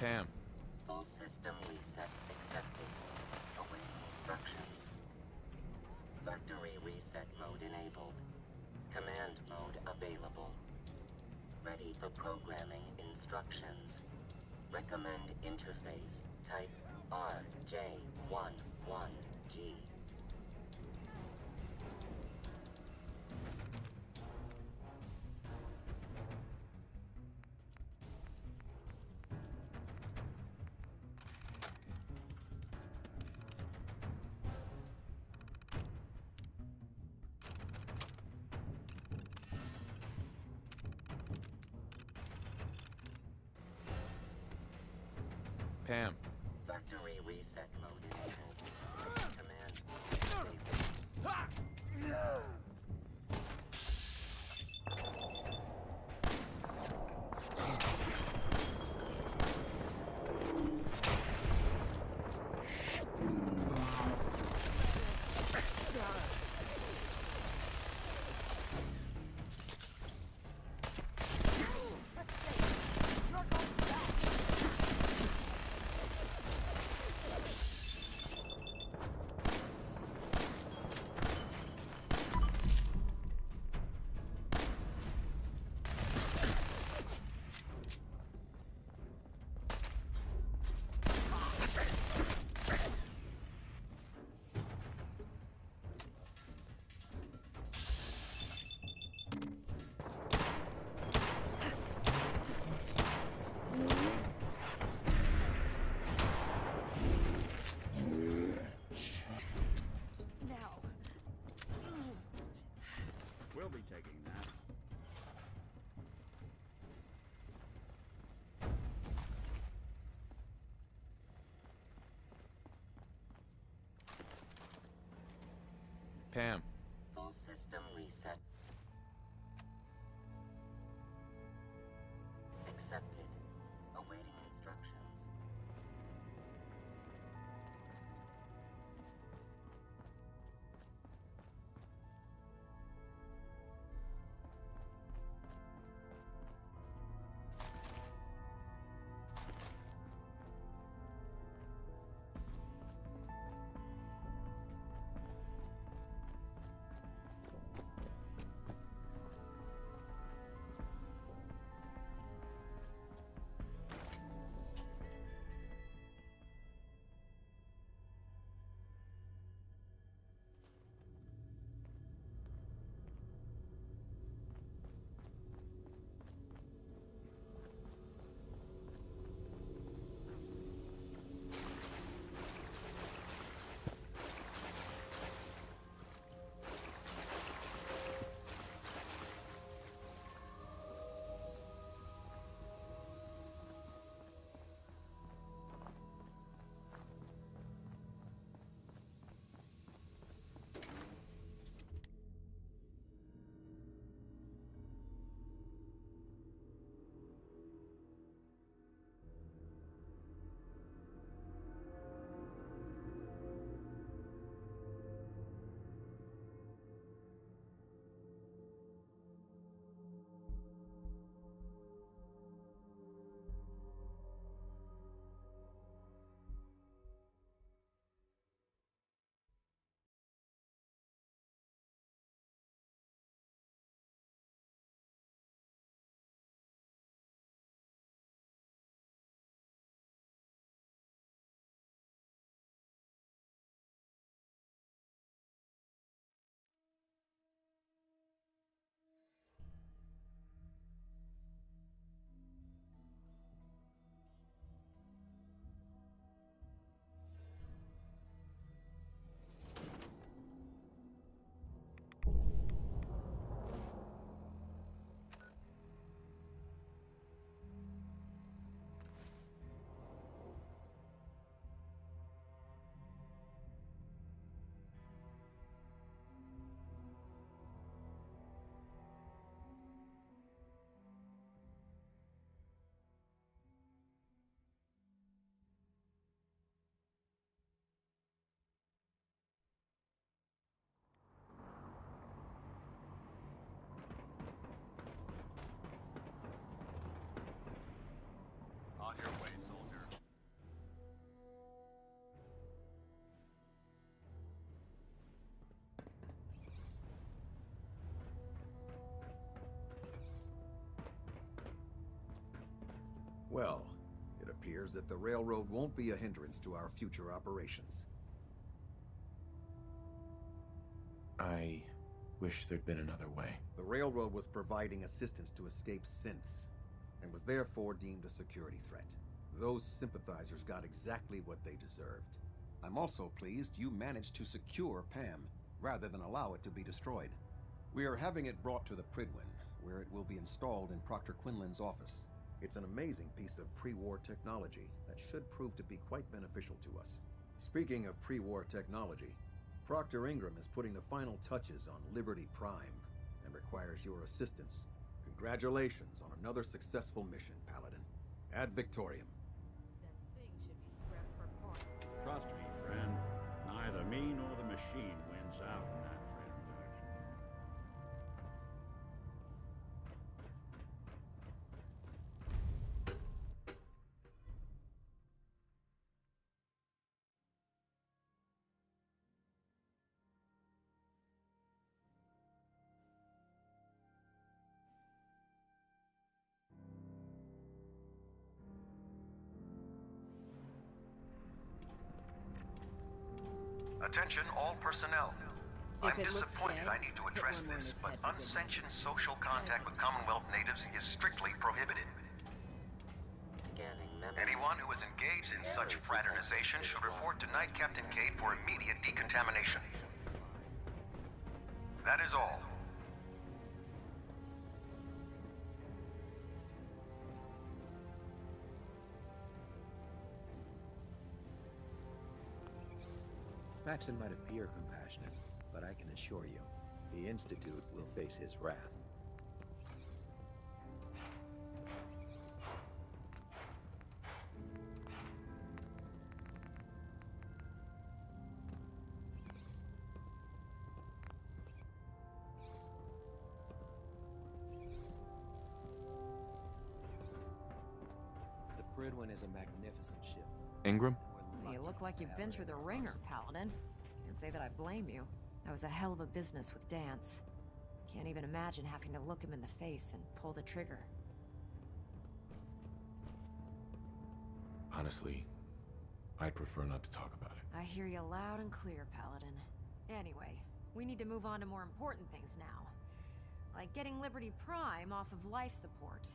Pam. Full system reset accepted. Awaiting instructions. Factory reset mode enabled. Command mode available. Ready for programming instructions. Recommend interface type RJ11G. Pam. Factory reset mode enabled. Command disabled. Now. We'll be taking that. Pam. Full system reset. Accepted. Awaiting instructions. Well, it appears that the railroad won't be a hindrance to our future operations. I wish there'd been another way. The railroad was providing assistance to escaped synths, and was therefore deemed a security threat. Those sympathizers got exactly what they deserved. I'm also pleased you managed to secure Pam, rather than allow it to be destroyed. We are having it brought to the Prydwen, where it will be installed in Proctor Quinlan's office. It's an amazing piece of pre-war technology that should prove to be quite beneficial to us. Speaking of pre-war technology, Proctor Ingram is putting the final touches on Liberty Prime, and requires your assistance. Congratulations on another successful mission, Paladin. Ad Victoriam. That thing should be scrapped for parts. Trust me, friend. Neither me nor the machine wins out in that transaction. Attention all personnel. I'm If it looks disappointed dead, I need to hit address one more and this, its but head's a good unsanctioned social contact with Commonwealth natives is strictly prohibited. Scanning memory. Anyone who is engaged in such fraternization should report to Knight Captain Cade for immediate decontamination. That is all. Maxon might appear compassionate, but I can assure you, the Institute will face his wrath. The Prydwen is a magnificent ship. Ingram? You look like you've been through the ringer, Paladin. Can't say that I blame you. That was a hell of a business with Dance. Can't even imagine having to look him in the face and pull the trigger. Honestly, I'd prefer not to talk about it. I hear you loud and clear, Paladin. Anyway, we need to move on to more important things now. Like getting Liberty Prime off of life support.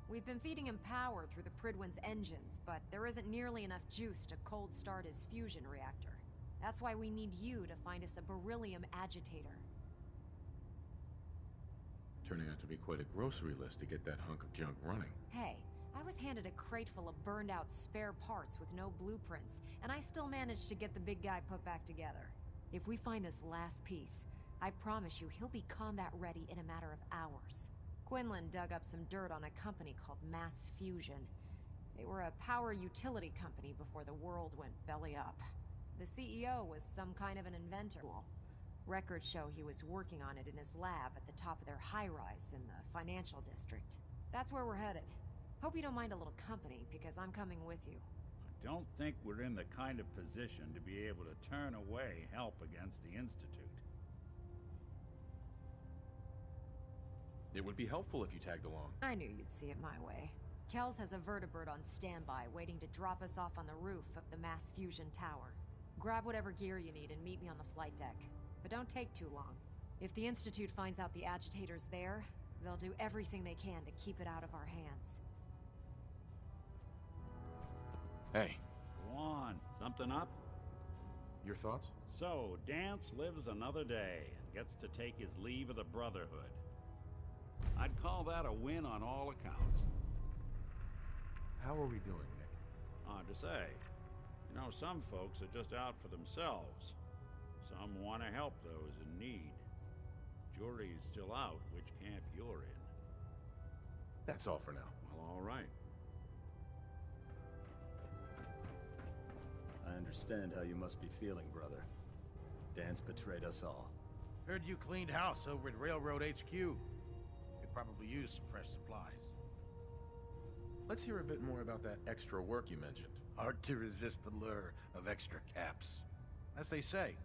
We've been feeding him power through the Prydwen's engines, but there isn't nearly enough juice to cold start his fusion reactor. That's why we need you to find us a beryllium agitator. Turning out to be quite a grocery list to get that hunk of junk running. Hey, I was handed a crate full of burned out spare parts with no blueprints, and I still managed to get the big guy put back together. If we find this last piece, I promise you he'll be combat ready in a matter of hours. Quinlan dug up some dirt on a company called Mass Fusion. They were a power utility company before the world went belly up. The CEO was some kind of an inventor. Records show he was working on it in his lab at the top of their high-rise in the financial district. That's where we're headed. Hope you don't mind a little company, because I'm coming with you. I don't think we're in the kind of position to be able to turn away help against the Institute. It would be helpful if you tagged along. I knew you'd see it my way. Kells has a vertibird on standby, waiting to drop us off on the roof of the Mass Fusion Tower. Grab whatever gear you need and meet me on the flight deck. But don't take too long. If the Institute finds out the agitator's there, they'll do everything they can to keep it out of our hands. Hey, Go on. Something up? your thoughts? So, Dance lives another day and gets to take his leave of the Brotherhood. I'd call that a win on all accounts. How are we doing, Nick? Hard to say. You know, some folks are just out for themselves. Some want to help those in need. Jury's still out which camp you're in. That's all for now. Well, all right. I understand how you must be feeling, brother. Dance betrayed us all. Heard you cleaned house over at Railroad HQ. Could probably use some fresh supplies. Let's hear a bit more about that extra work you mentioned. Hard to resist the lure of extra caps. As they say,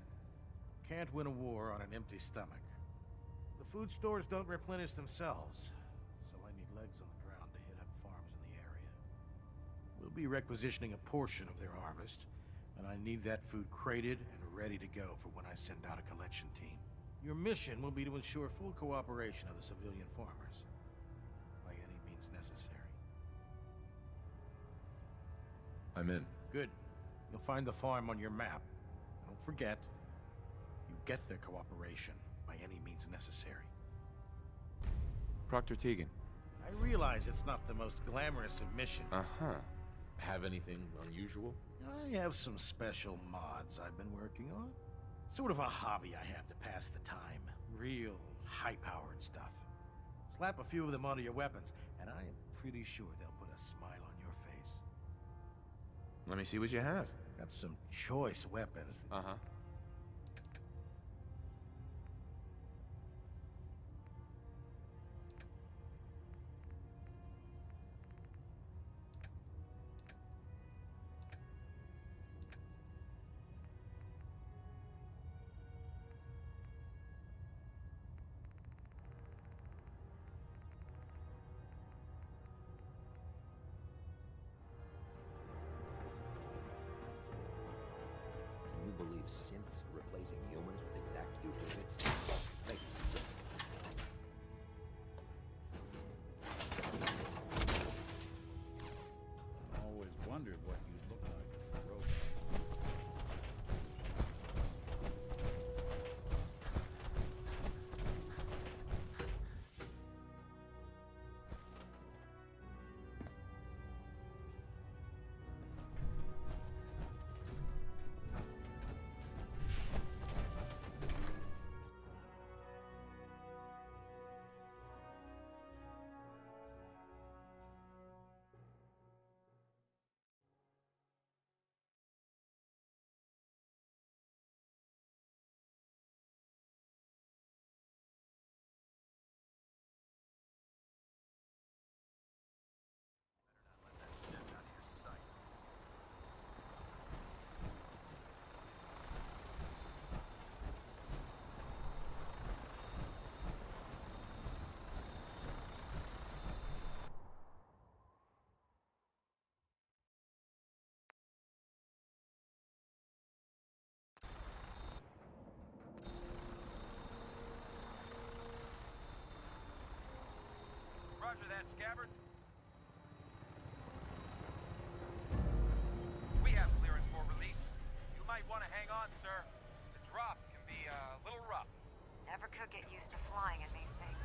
can't win a war on an empty stomach. The food stores don't replenish themselves, so I need legs on the ground to hit up farms in the area. be requisitioning a portion of their harvest, and I need that food crated and ready to go for when I send out a collection team. Your mission will be to ensure full cooperation of the civilian farmers, by any means necessary. I'm in. Good. You'll find the farm on your map. Don't forget, you get their cooperation by any means necessary. Proctor Tegan. I realize it's not the most glamorous of missions. Uh-huh. Have anything unusual? I have some special mods I've been working on. Sort of a hobby I have to pass the time. Real high-powered stuff. Slap a few of them onto your weapons, and I am pretty sure they'll put a smile on your face. Let me see what you have. Got some choice weapons. Uh-huh. Can you believe synths are replacing humans with exact duplicates? Makes me sick. I always wondered what you'd look like as a robot. Roger that, Scabbard. We have clearance for release. You might want to hang on, sir. The drop can be a little rough. Never could get used to flying in these things.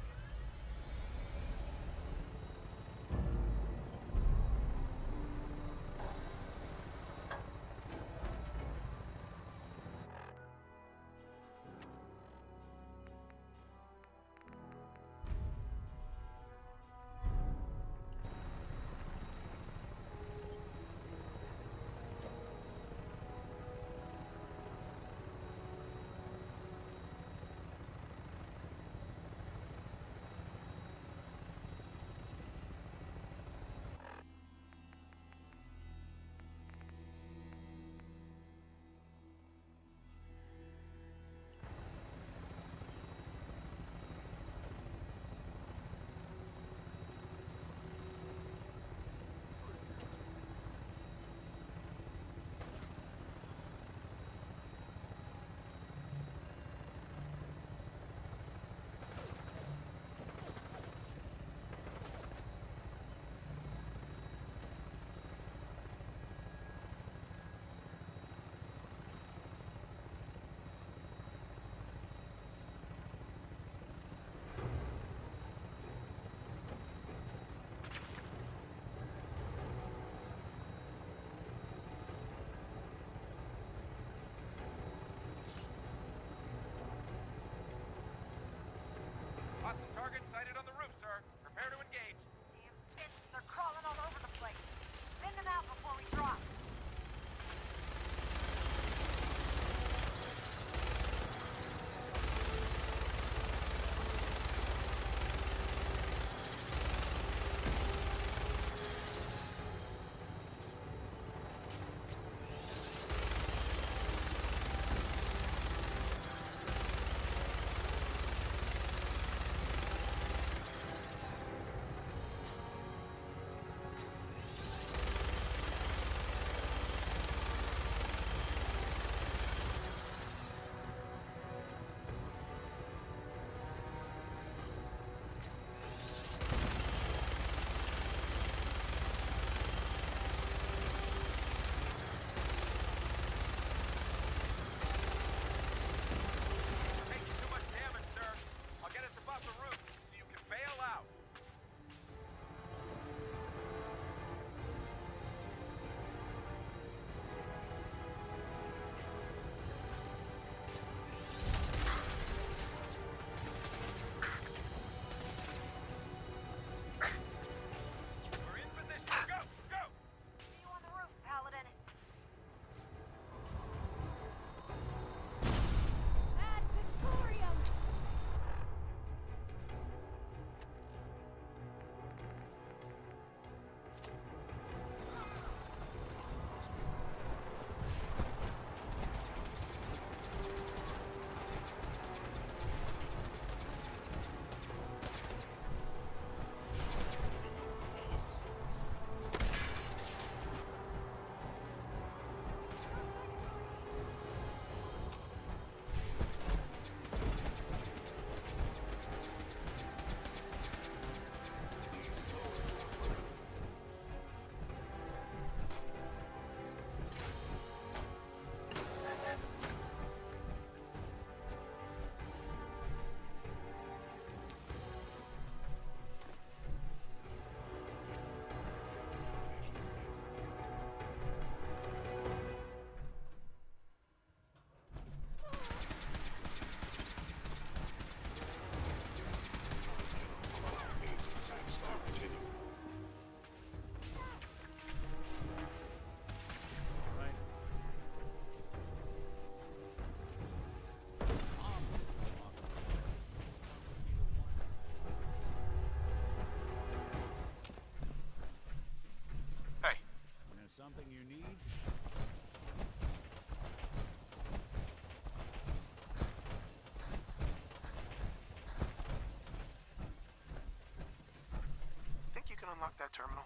unlock that terminal?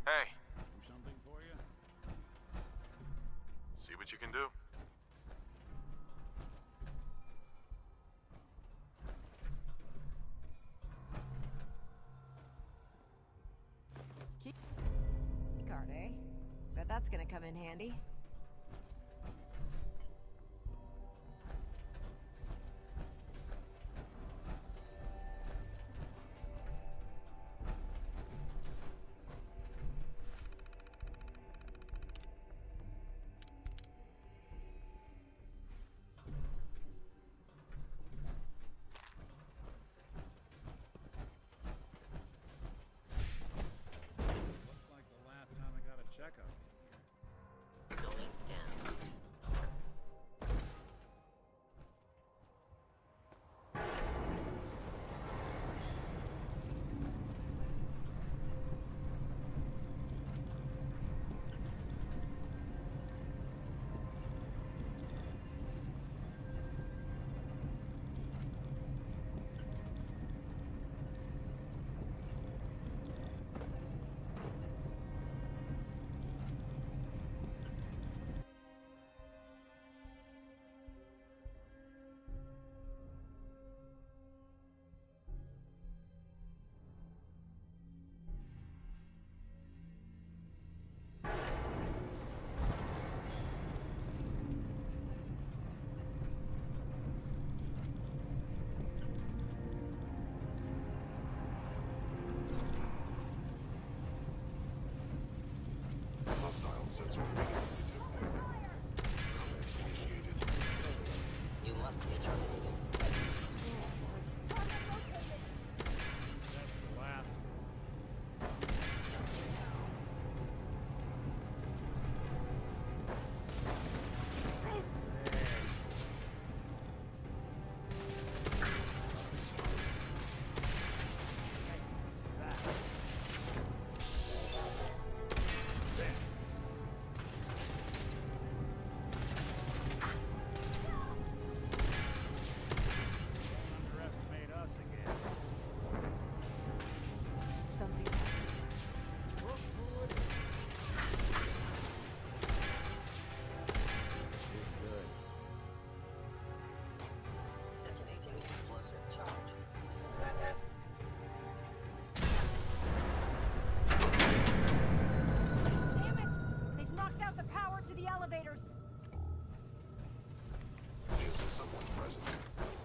Hey, Do something for you? see what you can do. Key card, eh? Bet that's gonna come in handy. Looks like the last time I got a checkup. Going down. Hostile sensor initiated. You must be terminated. That's the last. Underestimate us again. Somebody's Detonating explosive charge. Damn it! They've knocked out the power to the elevators! Is someone present?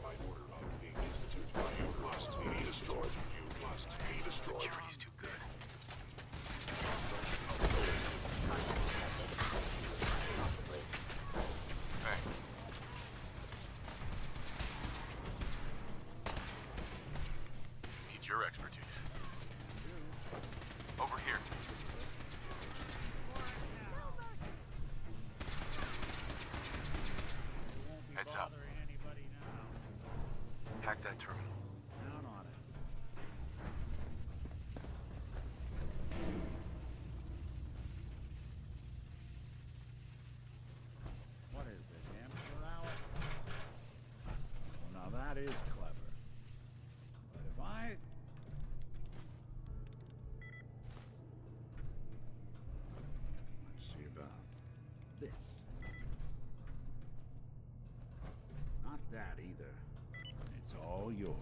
By order of the Institute, you must be destroyed. You must be destroyed. Security's too good. Possibly. Hey. Need your expertise. Over here. Heads up. Bothering anybody now. Hack that terminal. Down on it. What is this, amateur hour? Well, now that is clever. But if I... Let's see about this. Not that either. It's all yours.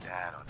Dad on